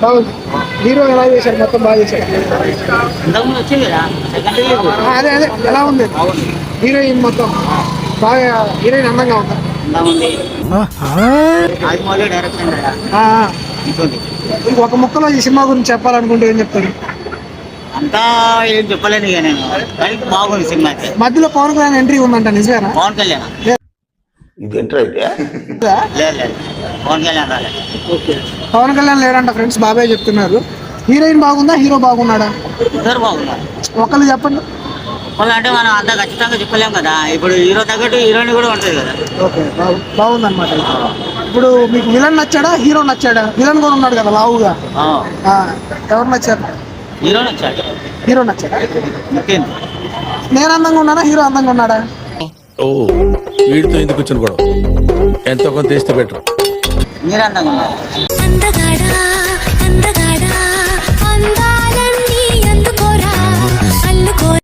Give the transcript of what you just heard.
బాగుంది. హీరో ఎలా చేశారు? మొత్తం బాగా చేశారు. అదే అదే ఎలా ఉంది హీరోయిన్ మొత్తం? బాగా హీరోయిన్ అందంగా ఉందా? ఒక ముక్కలో ఈ సినిమా గురించి చెప్పాలనుకుంటే ఏం చెప్తారు? అంతా ఏం చెప్పలేను ఇక నేను, కానీ బాగుంది సినిమా అయితే. మధ్యలో పవన్ కళ్యాణ్ ఎంట్రీ ఉందంట, నిజమేనా? పవన్ కళ్యాణ్ ఇది ఎంటర్ అయితే లేదు, పవన్ కళ్యాణ్ రాలేదు. పవన్ కళ్యాణ్ లేడంట ఫ్రెండ్స్, బాబాయ్ చెప్తున్నారు. హీరోయిన్ బాగుందా, హీరో బాగున్నాడా? ఇద్దరు బాగున్నారు. ఒకళ్ళు చెప్పండి. వాళ్ళు అంటే మనం అంత ఖచ్చితంగా చెప్పలేం కదా. ఇప్పుడు హీరో తగ్గట్టు హీరోయిన్ కూడా ఉంటుంది కదా. ఓకే, బాగుంది అనమాట. ఇప్పుడు మీకు విలన్ నచ్చాడా, హీరో నచ్చాడా? విలన్ కూడా ఉన్నాడు కదా లావుగా, ఎవరు నచ్చారు? హీరో నచ్చాడు. హీరో నచ్చాడా? ముఖ్యం నేను అందంగా ఉన్నానా, హీరో అందంగా ఉన్నాడా? ఓ వీడితో ఎందుకు వచ్చిన గొడవ? ఎంతో కొంత తీస్తే బెటర్. మీరు అందంగా ఉన్నారు.